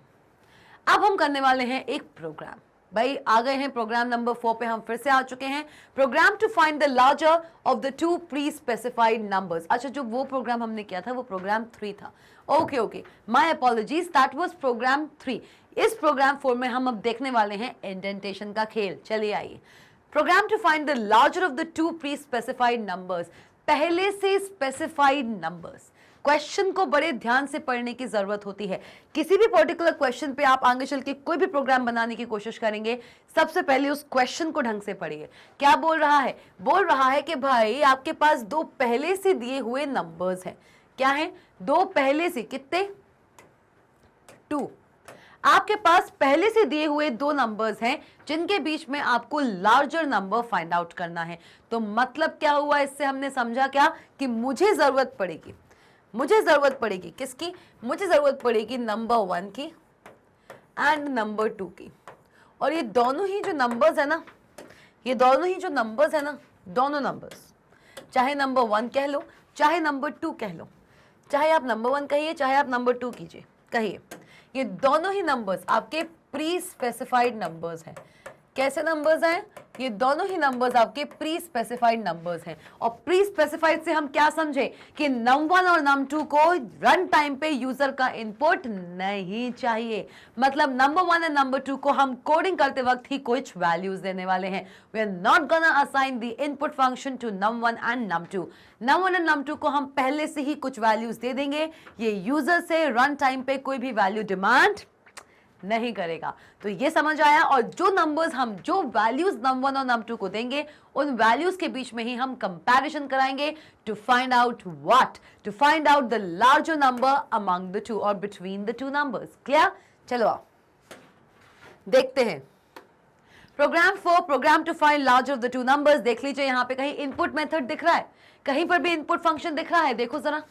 अब हम करने वाले हैं एक प्रोग्राम। भाई आ गए हैं प्रोग्राम नंबर 4 पे, हम फिर से आ चुके हैं। Program to find the larger of the 2 pre specified numbers. अच्छा, जो वो प्रोग्राम हमने किया था वो प्रोग्राम 3 था। Okay, my apologies, that was program 3। इस प्रोग्राम 4 में हम अब देखने वाले हैं इंडेंटेशन का खेल। चलिए आइए। Program to find the larger of the 2 pre specified numbers. पहले से स्पेसिफाइड नंबर्स, क्वेश्चन को बड़े ध्यान से पढ़ने की जरूरत होती है। किसी भी पर्टिकुलर क्वेश्चन पे आप आगे चल के कोई भी प्रोग्राम बनाने की कोशिश करेंगे, सबसे पहले उस क्वेश्चन को ढंग से पढ़िए। क्या बोल रहा है? बोल रहा है कि भाई आपके पास 2 पहले से दिए हुए नंबर्स हैं। क्या है? 2 पहले से, कितने? 2। आपके पास पहले से दिए हुए 2 नंबर्स हैं जिनके बीच में आपको लार्जर नंबर फाइंड आउट करना है। तो मतलब क्या हुआ इससे? हमने समझा क्या कि मुझे जरूरत पड़ेगी किसकी? मुझे जरूरत पड़ेगी नंबर 1 की एंड नंबर 2 की। और ये दोनों ही जो नंबर्स है ना, दोनों नंबर्स, चाहे नंबर 1 कह लो, चाहे नंबर 2 कह लो, चाहे आप नंबर 1 कहिए, चाहे आप नंबर 2 कहिए, ये दोनों ही नंबर्स आपके प्री स्पेसिफाइड नंबर्स हैं। कैसे नंबर्स हैं? ये दोनों ही नंबर्स आपके प्री स्पेसिफाइड नंबर्स हैं। और प्री स्पेसिफाइड से हम क्या समझे कि num1 और num2 को रन टाइम पे यूजर का इनपुट नहीं चाहिए। मतलब नंबर 1 और नंबर 2 को हम कोडिंग करते वक्त ही कुछ वैल्यूज देने वाले हैं। We are not gonna assign the input function to num1 and num2। num1 और num2 को हम पहले से ही कुछ वैल्यूज दे देंगे। ये यूजर से रन टाइम पे कोई भी वैल्यू डिमांड नहीं करेगा। तो ये समझ आया। और जो नंबर्स हम, जो वैल्यूज num1 और num2 को देंगे, उन वैल्यूज के बीच में ही हम कंपैरिजन कराएंगे to find out what, to find out the larger number among the 2 और बिटवीन द 2 नंबर्स। क्लियर? चलो आओ देखते हैं program 4, program to find larger of the 2 numbers. देख लीजिए यहाँ पे कहीं इनपुट मेथड दिख रहा है, कहीं पर भी इनपुट फंक्शन दिख रहा है? देखो जरा,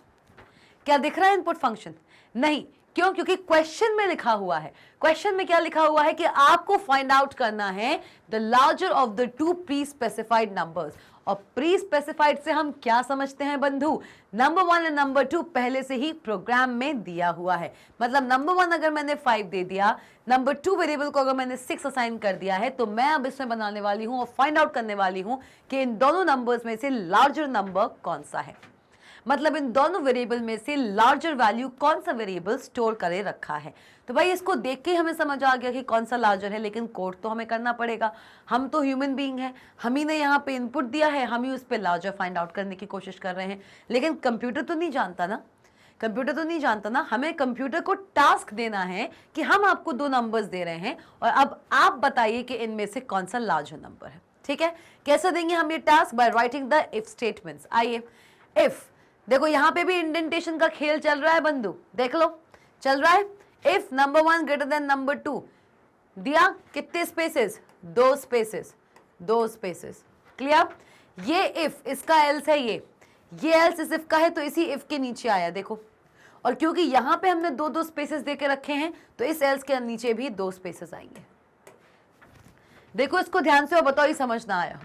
क्या दिख रहा है इनपुट फंक्शन? नहीं। क्यों? क्योंकि क्वेश्चन में लिखा हुआ है। क्वेश्चन में क्या लिखा हुआ है कि आपको फाइंड आउट करना है the larger of the 2 pre specified numbers. और प्री स्पेसिफाइड से हम क्या समझते हैं बंधु? नंबर 1 और नंबर 2 पहले से ही प्रोग्राम में दिया हुआ है। मतलब नंबर 1 अगर मैंने 5 दे दिया, नंबर 2 वेरिएबल को अगर मैंने 6 असाइन कर दिया है, तो मैं अब इसमें बनाने वाली हूं और फाइंड आउट करने वाली हूं कि इन दोनों नंबर्स में से लार्जर नंबर कौन सा है। मतलब इन दोनों वेरिएबल में से लार्जर वैल्यू कौन सा वेरिएबल स्टोर करे रखा है। तो भाई इसको देख के हमें समझ आ गया कि कौन सा लार्जर है, लेकिन कोड तो हमें करना पड़ेगा। हम तो ह्यूमन बीइंग हैं, हम ही ने यहाँ पे इनपुट दिया है, हम ही उस पर लार्जर फाइंड आउट करने की कोशिश कर रहे हैं। लेकिन कंप्यूटर तो नहीं जानता ना, हमें कंप्यूटर को टास्क देना है कि हम आपको 2 नंबर्स दे रहे हैं और अब आप बताइए कि इनमें से कौन सा लार्जर नंबर है। ठीक है, कैसे देंगे हम ये task? By writing the if statements. आइए, इफ, देखो यहां पे भी इंडेंटेशन का खेल चल रहा है बंधु, देख लो चल रहा है। If number 1 greater than number 2 दिया, कितने स्पेसेस? 2 स्पेसेस। क्लियर? ये इफ, इसका एल्स है, ये एल्स इस इफ का है, तो इसी इफ के नीचे आया देखो। और क्योंकि यहां पे हमने 2 स्पेसेस देके रखे हैं, तो इस एल्स के नीचे भी 2 स्पेसेस आएंगे। देखो इसको ध्यान से और बताओ ये समझ ना आया?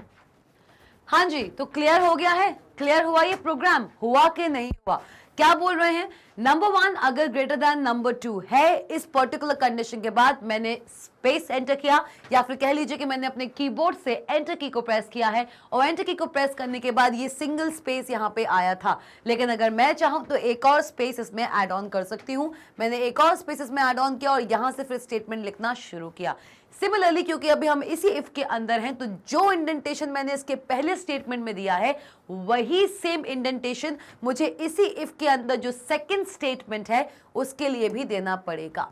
हाँ जी, तो क्लियर हो गया है? क्लियर हुआ ये प्रोग्राम? हुआ कि नहीं हुआ? क्या बोल रहे हैं? नंबर 1 अगर ग्रेटर देन नंबर 2 है, इस पर्टिकुलर कंडीशन के बाद मैंने स्पेस एंटर किया, या फिर कह लीजिए कि मैंने अपने कीबोर्ड से एंटर की को प्रेस किया है, और एंटर की को प्रेस करने के बाद ये सिंगल स्पेस यहाँ पे आया था। लेकिन अगर मैं चाहूँ तो एक और स्पेस इसमें ऐड ऑन कर सकती हूँ। मैंने एक और स्पेस इसमें ऐड ऑन किया और यहाँ से फिर स्टेटमेंट लिखना शुरू किया। सिमिलरली क्योंकि अभी हम इसी इफ के अंदर हैं, तो जो इंडेंटेशन मैंने इसके पहले स्टेटमेंट में दिया है वही सेम इंडेंटेशन मुझे इसी इफ के अंदर जो सेकंड स्टेटमेंट है उसके लिए भी देना पड़ेगा।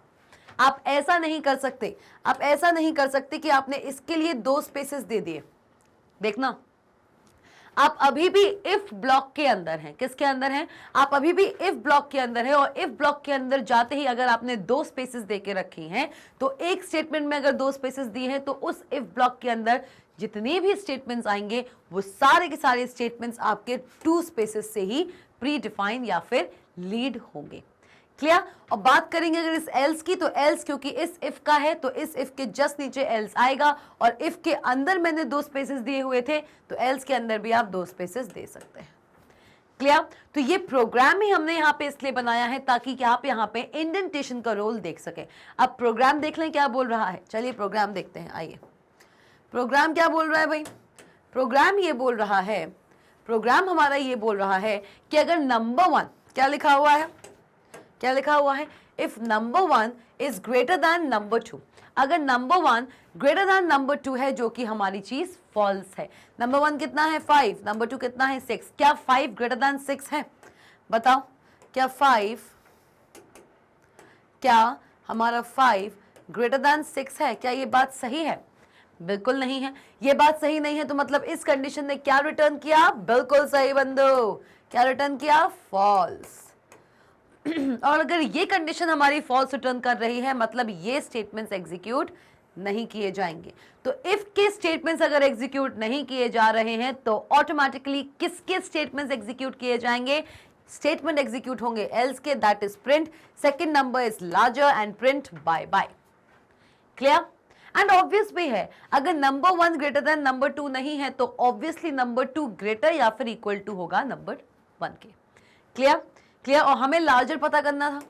आप ऐसा नहीं कर सकते, आप ऐसा नहीं कर सकते कि आपने इसके लिए 2 स्पेसेस दे दिए। देखना, आप अभी भी इफ ब्लॉक के अंदर हैं। किसके अंदर हैं? आप अभी भी इफ ब्लॉक के अंदर है, और इफ ब्लॉक के अंदर जाते ही अगर आपने 2 स्पेसेस देके रखी हैं, तो एक स्टेटमेंट में अगर 2 स्पेसेस दिए हैं तो उस इफ ब्लॉक के अंदर जितने भी स्टेटमेंट्स आएंगे वो सारे के सारे स्टेटमेंट्स आपके 2 स्पेसेस से ही प्री डिफाइन या फिर लीड होंगे। क्लियर? और बात करेंगे अगर इस एल्स की, तो एल्स क्योंकि इस इफ का है तो इस इफ के जस्ट नीचे एल्स आएगा, और इफ के अंदर मैंने 2 स्पेसेस दिए हुए थे तो एल्स के अंदर भी आप 2 स्पेसेस दे सकते हैं। क्लियर? तो ये प्रोग्राम ही हमने यहाँ पे इसलिए बनाया है ताकि आप यहाँ पे इंडेंटेशन का रोल देख सकें। अब प्रोग्राम देख लें क्या बोल रहा है। चलिए प्रोग्राम देखते हैं। आइए, प्रोग्राम क्या बोल रहा है भाई? प्रोग्राम ये बोल रहा है, प्रोग्राम हमारा ये बोल रहा है कि अगर नंबर 1 क्या लिखा हुआ है, क्या लिखा हुआ है? If number 1 is greater than number 2, अगर नंबर 1 ग्रेटर दैन नंबर 2 है, जो कि हमारी चीज फॉल्स है। नंबर 1 कितना है? 5, नंबर 2 कितना है? 6। क्या 5 ग्रेटर दैन 6 है? बताओ, क्या 5, क्या हमारा 5 ग्रेटर दैन 6 है? क्या ये बात सही है? बिल्कुल नहीं है। ये बात सही नहीं है, तो मतलब इस कंडीशन ने क्या रिटर्न किया? बिल्कुल सही बंदो, क्या रिटर्न किया? फॉल्स। और अगर ये कंडीशन हमारी फॉल्स रिटर्न कर रही है, मतलब ये स्टेटमेंट्स एग्जीक्यूट नहीं किए जाएंगे। तो इफ के स्टेटमेंट्स अगर एग्जीक्यूट नहीं किए जा रहे हैं तो ऑटोमेटिकली किसके स्टेटमेंट्स एग्जीक्यूट किए जाएंगे? स्टेटमेंट एग्जीक्यूट होंगे एल्स के, that is print second number is larger and print bye bye. Clear? And obvious भी है, अगर नंबर 1 ग्रेटर देन नंबर 2 नहीं है तो ऑब्वियसली नंबर 2 ग्रेटर या फिर इक्वल टू होगा नंबर 1 के। क्लियर? क्लियर? और हमें लार्जर पता करना था,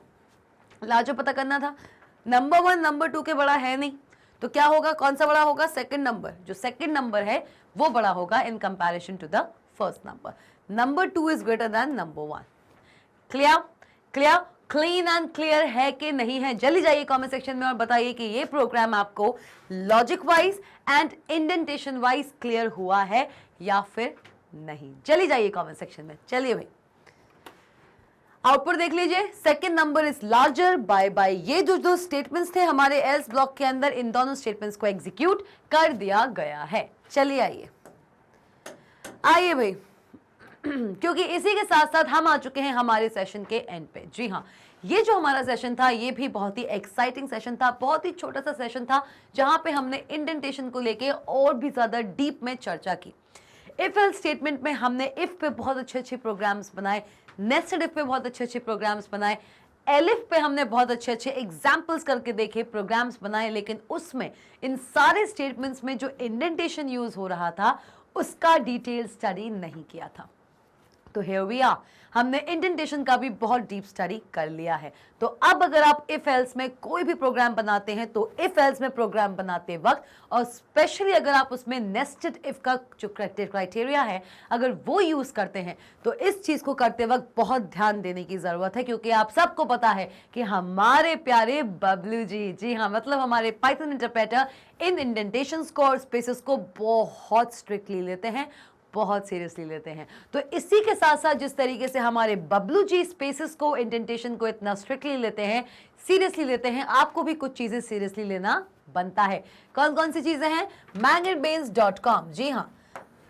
लार्जर पता करना था। नंबर 1 नंबर 2 के बड़ा है नहीं, तो क्या होगा? कौन सा बड़ा होगा? Second number. जो सेकंड नंबर है वो बड़ा होगा in comparison to the first number. Number 2 is greater than number 1। Clear? Clear? Clean and clear है कि नहीं है? जल्दी जाइए कमेंट सेक्शन में और बताइए कि ये प्रोग्राम आपको logic wise and indentation wise clear हुआ है या फिर नहीं। चली जाइए कमेंट सेक्शन में। चलिए भाई, आउटपुट देख लीजिए। Second number is larger bye bye. ये जो 2 स्टेटमेंट्स थे हमारे एल्स ब्लॉक के अंदर, इन दोनों स्टेटमेंट्स को एग्जीक्यूट कर दिया गया है। चलिए आइए, आइए भाई, क्योंकि इसी के साथ साथ हम आ चुके हैं हमारे सेशन के एंड पे। जी हाँ, ये जो हमारा सेशन था ये भी बहुत ही एक्साइटिंग सेशन था, बहुत ही छोटा सा सेशन था जहां पे हमने इंडेंटेशन को लेके और भी ज्यादा डीप में चर्चा की। इफ एल्स स्टेटमेंट में हमने इफ पे बहुत अच्छे अच्छे प्रोग्राम्स बनाए, नेस्टेड इफ पे बहुत अच्छे अच्छे प्रोग्राम्स बनाए, एलिफ पे हमने बहुत अच्छे अच्छे एग्जाम्पल्स करके देखे, प्रोग्राम्स बनाए, लेकिन उसमें इन सारे स्टेटमेंट्स में जो इंडेंटेशन यूज हो रहा था उसका डिटेल स्टडी नहीं किया था। तो हियर वी आर, हमने इंडेंटेशन का भी बहुत डीप स्टडी कर लिया है। तो अब अगर आप इफ एल्स में कोई भी प्रोग्राम बनाते हैं तो इफ एल्स में प्रोग्राम बनाते वक्त, और स्पेशली अगर आप उसमें नेस्टेड इफ का जो क्राइटेरिया है अगर वो यूज करते हैं, तो इस चीज को करते वक्त बहुत ध्यान देने की जरूरत है, क्योंकि आप सबको पता है कि हमारे प्यारे बबलू जी हाँ, मतलब हमारे पाइथन इंटरप्रेटर इन इंडेंटेशंस को और स्पेसेस को बहुत स्ट्रिक्टली लेते हैं, बहुत सीरियसली लेते हैं। तो इसी के साथ साथ जिस तरीके से हमारे बबलू जी स्पेसेस को, इंडेंटेशन को इतना स्ट्रिक्टली लेते हैं, सीरियसली लेते हैं, आपको भी कुछ चीजें सीरियसली लेना बनता है। कौन कौन सी चीजें हैं? magicbrains.com, जी हाँ,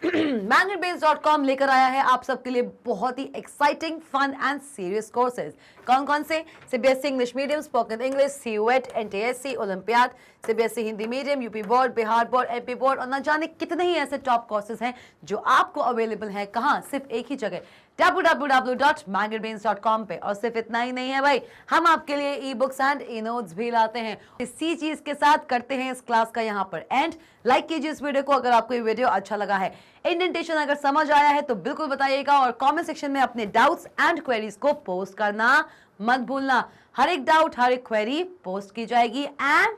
magicbrains.com लेकर आया है आप सबके लिए बहुत ही exciting, fun and serious courses. कौन कौन से? CBSE English medium, spoken English, CUET, NTSC, Olympiad, CBSE Hindi medium, UP board, Bihar board, MP board, और न जाने कितने ही ऐसे टॉप कोर्सेज हैं जो आपको अवेलेबल है। कहाँ? सिर्फ एक ही जगह, www.magicbrains.com पे। और सिर्फ इतना ही नहीं है भाई, हम आपके लिए e books and e notes भी लाते हैं। इसी चीज के साथ करते हैं इस क्लास का यहाँ पर एंड। लाइक कीजिए इस वीडियो को अगर आपको ये वीडियो अच्छा लगा है। इंडेंटेशन अगर समझ आया है तो बिल्कुल बताइएगा, और कमेंट सेक्शन में अपने डाउट्स एंड क्वेरीज को पोस्ट करना मत भूलना। हर एक डाउट, हर एक क्वेरी पोस्ट की जाएगी एंड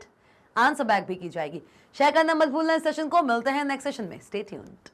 आंसर बैक भी की जाएगी। शेयर करना मत भूलना इस सेशन को। मिलते हैं नेक्स्ट सेशन में। Stay tuned.